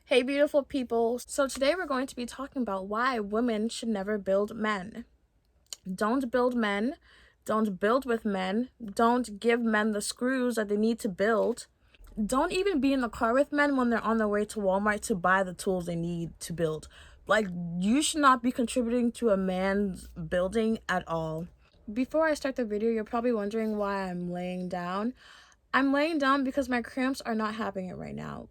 Hey, beautiful people. So, today we're going to be talking about why women should never build men. Don't build men. Don't build with men. Don't give men the screws that they need to build. Don't even be in the car with men when they're on their way to Walmart to buy the tools they need to build. Like, you should not be contributing to a man's building at all. Before I start the video, you're probably wondering why I'm laying down. I'm laying down because my cramps are not having it right now.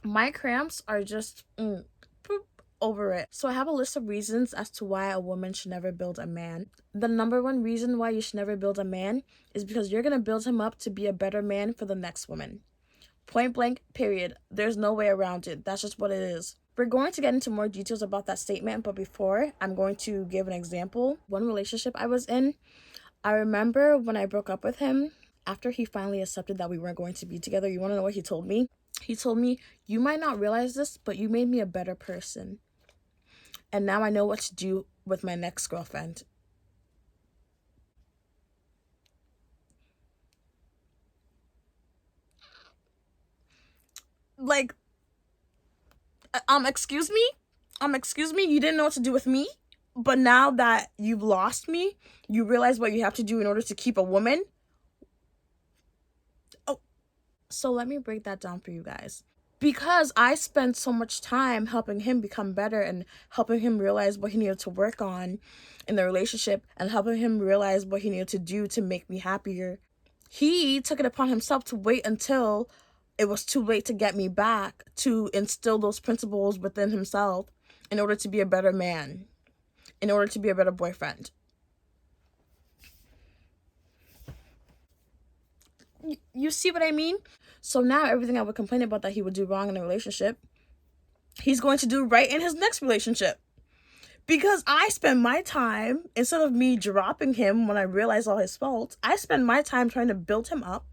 My cramps are just poop over it. So I have a list of reasons as to why a woman should never build a man. The number one reason why you should never build a man is because you're going to build him up to be a better man for the next woman. Point blank, period. There's no way around it. That's just what it is. We're going to get into more details about that statement, but before, I'm going to give an example. One relationship I was in, I remember when I broke up with him, after he finally accepted that we weren't going to be together, you want to know what he told me? He told me, "You might not realize this, but you made me a better person. And now I know what to do with my next girlfriend." Like, excuse me? Excuse me? You didn't know what to do with me? But now that you've lost me, you realize what you have to do in order to keep a woman? Oh, so let me break that down for you guys. Because I spent so much time helping him become better and helping him realize what he needed to work on in the relationship and helping him realize what he needed to do to make me happier, he took it upon himself to wait until it was too late to get me back to instill those principles within himself in order to be a better man, in order to be a better boyfriend. You see what I mean? So now everything I would complain about that he would do wrong in a relationship, he's going to do right in his next relationship. Because I spend my time, instead of me dropping him when I realize all his faults, I spend my time trying to build him up,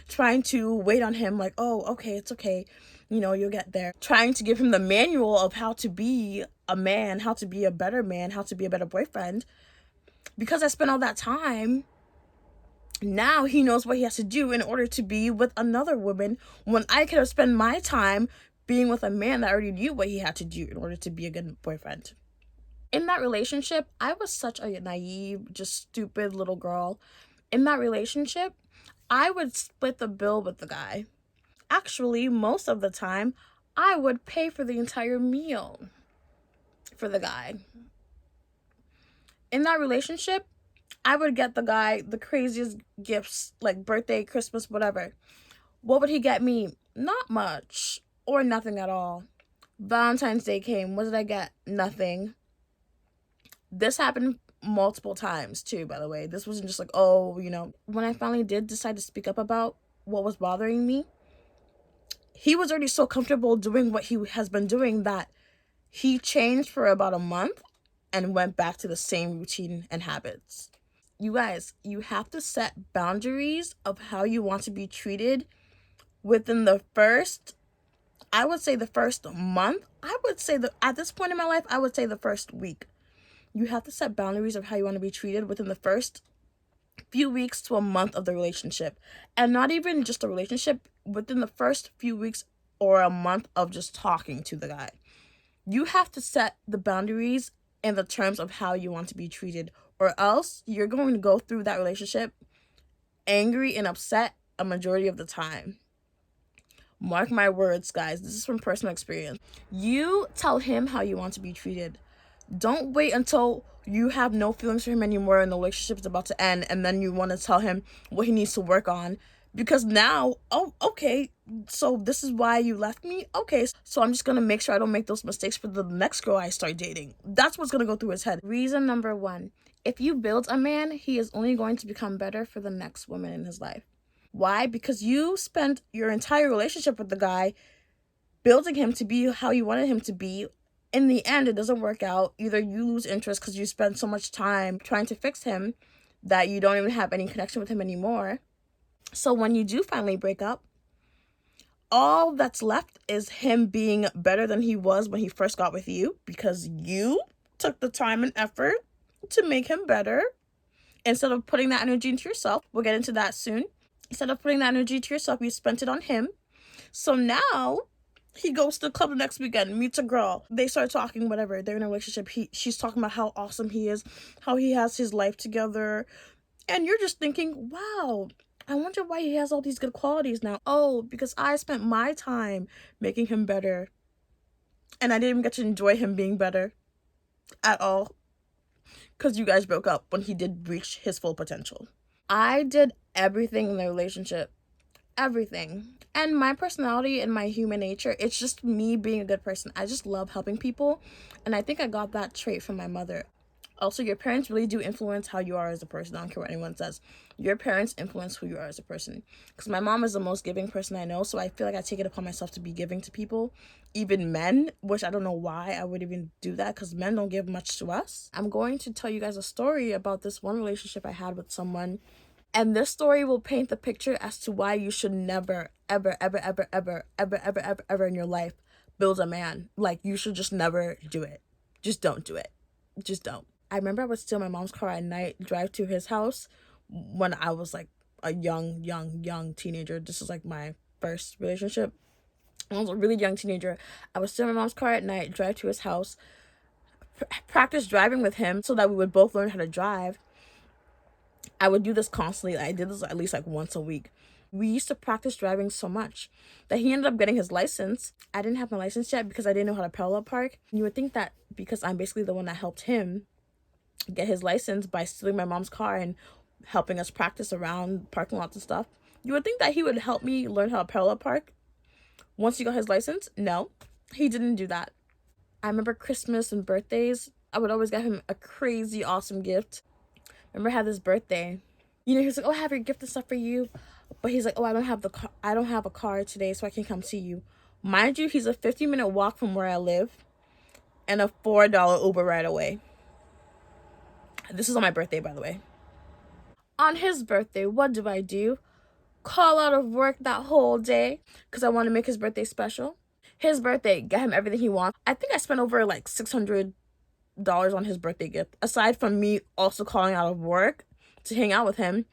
trying to wait on him like, oh, okay, it's okay. You'll get there. Trying to give him the manual of how to be a man, how to be a better man, how to be a better boyfriend. Because I spent all that time, now he knows what he has to do in order to be with another woman when I could have spent my time being with a man that already knew what he had to do in order to be a good boyfriend. In that relationship, I was such a naive, just stupid little girl. In that relationship, I would split the bill with the guy. Actually, most of the time, I would pay for the entire meal for the guy. In that relationship, I would get the guy the craziest gifts, like birthday, Christmas, whatever. What would he get me? Not much, or nothing at all. Valentine's Day came. What did I get? Nothing. This happened multiple times too, by the way. This wasn't just like, when I finally did decide to speak up about what was bothering me, he was already so comfortable doing what he has been doing that he changed for about a month and went back to the same routine and habits. You guys, you have to set boundaries of how you want to be treated within the first, I would say the first month. I would say that at this point in my life, I would say the first week. You have to set boundaries of how you want to be treated within the first few weeks to a month of the relationship. And not even just a relationship, within the first few weeks or a month of just talking to the guy. You have to set the boundaries and the terms of how you want to be treated, or else you're going to go through that relationship angry and upset a majority of the time. Mark my words, guys. This is from personal experience. You tell him how you want to be treated. Don't wait until you have no feelings for him anymore and the relationship is about to end and then you want to tell him what he needs to work on. Because now, oh, okay, so this is why you left me? Okay, so I'm just going to make sure I don't make those mistakes for the next girl I start dating. That's what's going to go through his head. Reason number one, if you build a man, he is only going to become better for the next woman in his life. Why? Because you spent your entire relationship with the guy building him to be how you wanted him to be. In the end, it doesn't work out. Either you lose interest because you spend so much time trying to fix him that you don't even have any connection with him anymore. So when you do finally break up, all that's left is him being better than he was when he first got with you because you took the time and effort to make him better instead of putting that energy into yourself. We'll get into that soon. Instead of putting that energy to yourself, you spent it on him. So now He goes to the club the next weekend, meets a girl. They start talking, whatever. They're in a relationship. She's talking about how awesome he is, how he has his life together. And you're just thinking, wow, I wonder why he has all these good qualities now. Oh, because I spent my time making him better. And I didn't even get to enjoy him being better at all. Because you guys broke up when he did reach his full potential. I did everything in the relationship. Everything. And my personality and my human nature, it's just me being a good person. I just love helping people. And I think I got that trait from my mother. Also, your parents really do influence how you are as a person. I don't care what anyone says. Your parents influence who you are as a person. Because my mom is the most giving person I know, so I feel like I take it upon myself to be giving to people. Even men, which I don't know why I would even do that, because men don't give much to us. I'm going to tell you guys a story about this one relationship I had with someone. And this story will paint the picture as to why you should never, ever, ever, ever, ever, ever, ever, ever, ever in your life build a man. Like, you should just never do it. Just don't do it. Just don't. I remember I would steal my mom's car at night, drive to his house when I was like a young teenager. This was like my first relationship. When I was a really young teenager, I would steal my mom's car at night, drive to his house, practice driving with him so that we would both learn how to drive. I would do this constantly. I did this at least like once a week. We used to practice driving so much that he ended up getting his license. I didn't have my license yet because I didn't know how to parallel park. You would think that because I'm basically the one that helped him get his license by stealing my mom's car and helping us practice around parking lots and stuff, you would think that he would help me learn how to parallel park once he got his license. No, he didn't do that. I remember Christmas and birthdays, I would always get him a crazy awesome gift. Remember I had this birthday, he was like, oh, I have your gift and stuff for you, but he's like, oh, I don't have a car today, so I can come see you. Mind you, he's a 15-minute walk from where I live and a $4 Uber ride away. This is on my birthday, by the way. On his birthday, what do? Call out of work that whole day because I want to make his birthday special. His birthday, get him everything he wants. I think I spent over like $600 on his birthday gift, aside from me also calling out of work to hang out with him.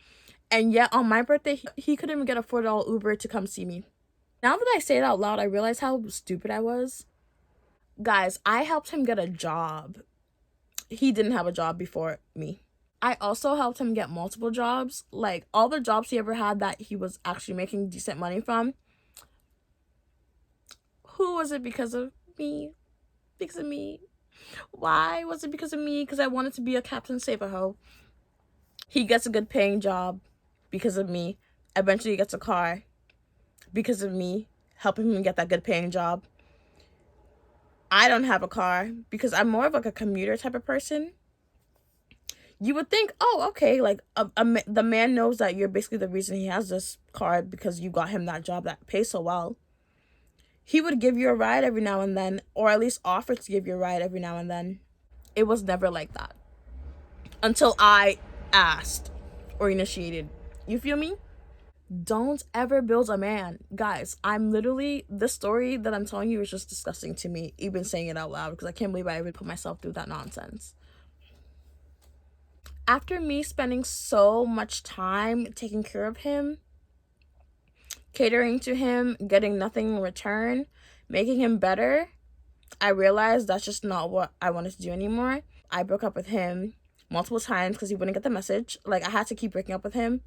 And yet on my birthday, he couldn't even get a $4 Uber to come see me. Now that I say it out loud, I realize how stupid I was. Guys, I helped him get a job. He didn't have a job before me. I also helped him get multiple jobs. Like, all the jobs he ever had that he was actually making decent money from. Who was it because of me? Because of me. Why was it because of me? Because I wanted to be a Captain Save-A-Ho. He gets a good paying job because of me. Eventually he gets a car because of me helping him get that good paying job. I don't have a car because I'm more of like a commuter type of person. You would think, oh, okay, like the man knows that you're basically the reason he has this car because you got him that job that pays so well. He would give you a ride every now and then, or at least offer to give you a ride every now and then. It was never like that until I asked or initiated. You feel me? Don't ever build a man. Guys, this story that I'm telling you is just disgusting to me, even saying it out loud, because I can't believe I even put myself through that nonsense. After me spending so much time taking care of him, catering to him, getting nothing in return, making him better, I realized that's just not what I wanted to do anymore. I broke up with him multiple times because he wouldn't get the message. Like, I had to keep breaking up with him,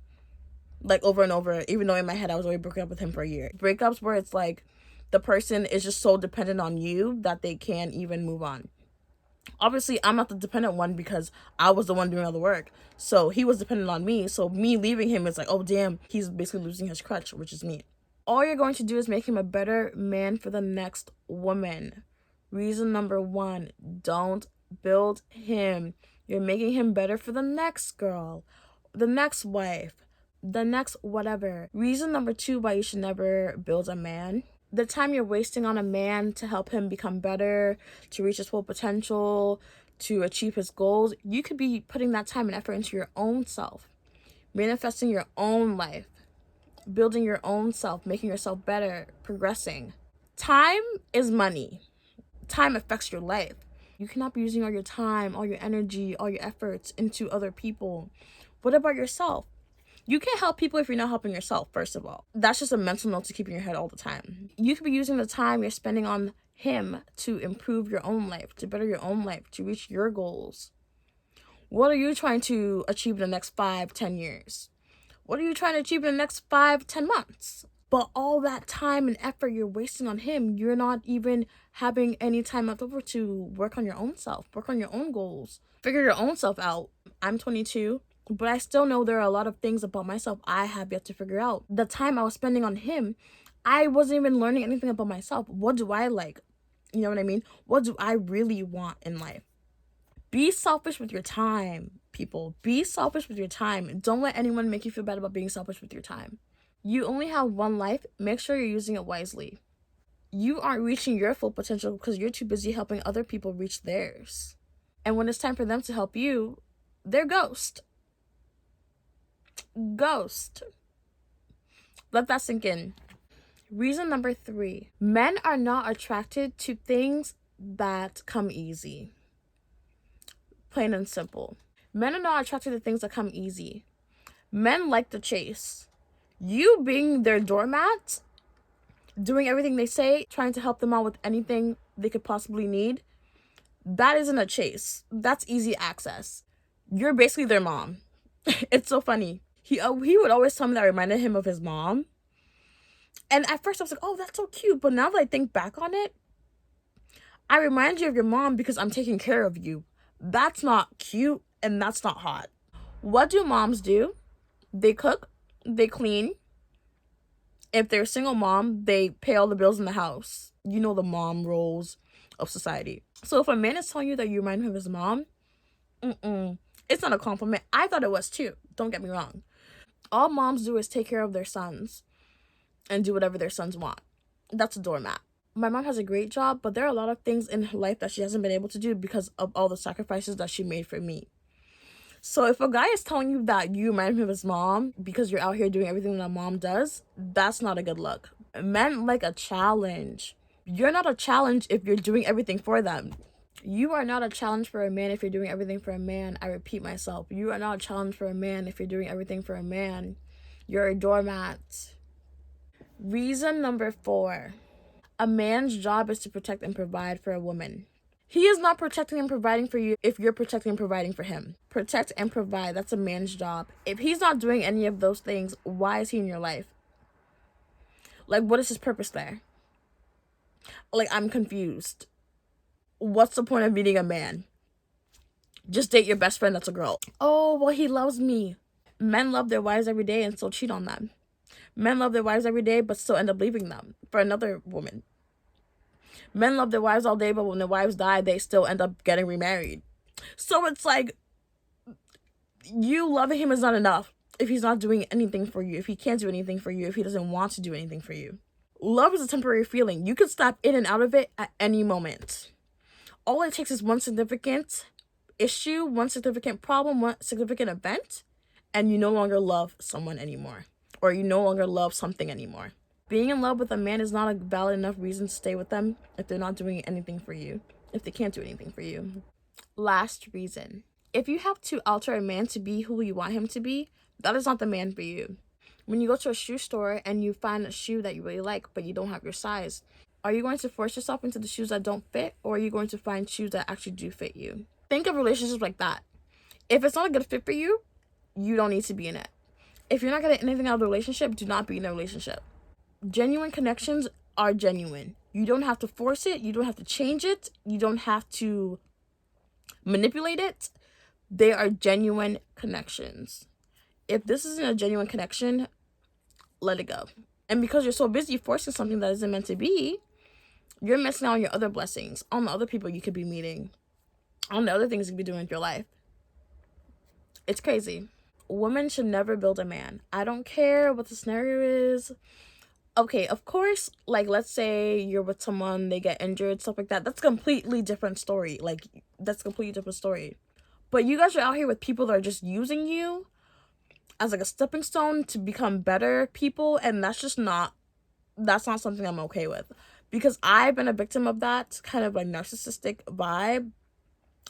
like, over and over, even though in my head I was already broken up with him for a year. Breakups where it's like the person is just so dependent on you that they can't even move on. Obviously, I'm not the dependent one because I was the one doing all the work. So he was dependent on me. So me leaving him is like, oh, damn, he's basically losing his crutch, which is me. All you're going to do is make him a better man for the next woman. Reason number 1, don't build him. You're making him better for the next girl, the next wife, the next whatever. Reason number 2 why you should never build a man. The time you're wasting on a man to help him become better, to reach his full potential, to achieve his goals, you could be putting that time and effort into your own self, manifesting your own life, building your own self, making yourself better, progressing. Time is money. Time affects your life. You cannot be using all your time, all your energy, all your efforts into other people. What about yourself? You can't help people if you're not helping yourself, first of all. That's just a mental note to keep in your head all the time. You could be using the time you're spending on him to improve your own life, to better your own life, to reach your goals. What are you trying to achieve in the next 5-10 years? What are you trying to achieve in the next 5-10 months? But all that time and effort you're wasting on him, you're not even having any time left over to work on your own self, work on your own goals, figure your own self out. I'm 22, but I still know there are a lot of things about myself I have yet to figure out. The time I was spending on him, I wasn't even learning anything about myself. What do I like? You know what I mean? What do I really want in life? Be selfish with your time, people. Be selfish with your time. Don't let anyone make you feel bad about being selfish with your time. You only have one life. Make sure you're using it wisely. You aren't reaching your full potential because you're too busy helping other people reach theirs. And when it's time for them to help you, they're ghost. Ghost. Let that sink in. Reason number 3. Men are not attracted to things that come easy. Plain and simple. Men are not attracted to things that come easy. Men like the chase. You being their doormat, doing everything they say, trying to help them out with anything they could possibly need, that isn't a chase. That's easy access. You're basically their mom. It's so funny. He would always tell me that I reminded him of his mom. And at first I was like, oh, that's so cute. But now that I think back on it, I remind you of your mom because I'm taking care of you. That's not cute and that's not hot. What do moms do? They cook, they clean. If they're a single mom, they pay all the bills in the house. You know the mom roles of society. So if a man is telling you that you remind him of his mom, it's not a compliment. I thought it was too. Don't get me wrong. All moms do is take care of their sons and do whatever their sons want. That's a doormat. My mom has a great job, but there are a lot of things in her life that she hasn't been able to do because of all the sacrifices that she made for me. So if a guy is telling you that you remind him of his mom because you're out here doing everything that mom does, that's not a good look. Men like a challenge. You're not a challenge if you're doing everything for them. You are not a challenge for a man if you're doing everything for a man. I repeat myself. You are not a challenge for a man if you're doing everything for a man. You're a doormat. Reason number 4. A man's job is to protect and provide for a woman. He is not protecting and providing for you if you're protecting and providing for him. Protect and provide, that's a man's job. If he's not doing any of those things, why is he in your life? Like, what is his purpose there? Like, I'm confused. What's the point of meeting a man? Just date your best friend that's a girl. Oh, well, he loves me. Men love their wives every day and still cheat on them. Men love their wives every day but still end up leaving them for another woman. Men love their wives all day, but when their wives die, they still end up getting remarried. So it's like, you loving him is not enough if he's not doing anything for you, if he can't do anything for you, if he doesn't want to do anything for you. Love is a temporary feeling. You can step in and out of it at any moment. All it takes is one significant issue, one significant problem, one significant event, and you no longer love someone anymore, or you no longer love something anymore. Being in love with a man is not a valid enough reason to stay with them if they're not doing anything for you, if they can't do anything for you. Last reason. If you have to alter a man to be who you want him to be, that is not the man for you. When you go to a shoe store and you find a shoe that you really like, but you don't have your size, are you going to force yourself into the shoes that don't fit, or are you going to find shoes that actually do fit you? Think of relationships like that. If it's not a good fit for you, you don't need to be in it. If you're not getting anything out of the relationship, do not be in a relationship. Genuine connections are genuine. You don't have to force it. You don't have to change it. You don't have to manipulate it. They are genuine connections. If this isn't a genuine connection, let it go. And because you're so busy forcing something that isn't meant to be, you're missing out on your other blessings, on the other people you could be meeting, on the other things you could be doing with your life. It's crazy. Women should never build a man. I don't care what the scenario is. Okay, of course, like, let's say you're with someone, they get injured, stuff like that. That's a completely different story. Like, that's a completely different story. But you guys are out here with people that are just using you as, like, a stepping stone to become better people. And that's not something I'm okay with. Because I've been a victim of that kind of, like, narcissistic vibe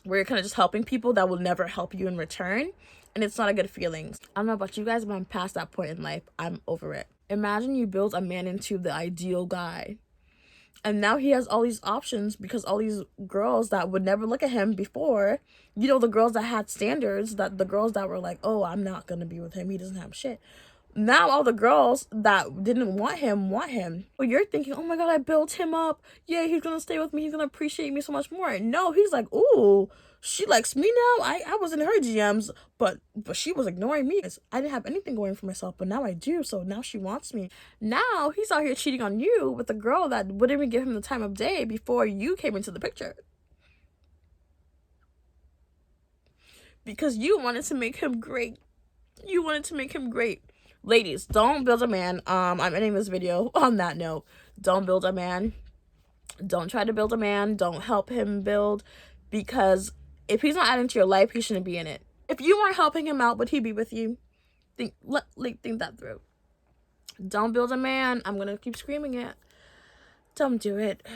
where you're kind of just helping people that will never help you in return. and it's not a good feeling. I don't know about you guys, but I'm past that point in life. I'm over it. Imagine you build a man into the ideal guy, and now he has all these options because all these girls that would never look at him before, you know, the girls that had standards, that the girls that were like, oh, I'm not gonna be with him, he doesn't have shit. Now all the girls that didn't want him want him. Well, you're thinking, oh my god, I built him up. Yeah, he's gonna stay with me. He's gonna appreciate me so much more. No, he's like, ooh, she likes me now. I was in her GMs, but she was ignoring me. I didn't have anything going for myself, but now I do. So now she wants me. Now he's out here cheating on you with a girl that wouldn't even give him the time of day before you came into the picture. Because you wanted to make him great. You wanted to make him great. Ladies, don't build a man. I'm ending this video on that note. Don't build a man. Don't try to build a man. Don't help him build, because if he's not adding to your life, he shouldn't be in it. If you weren't helping him out, would he be with you? Think that through. Don't build a man. I'm gonna keep screaming it. Don't do it.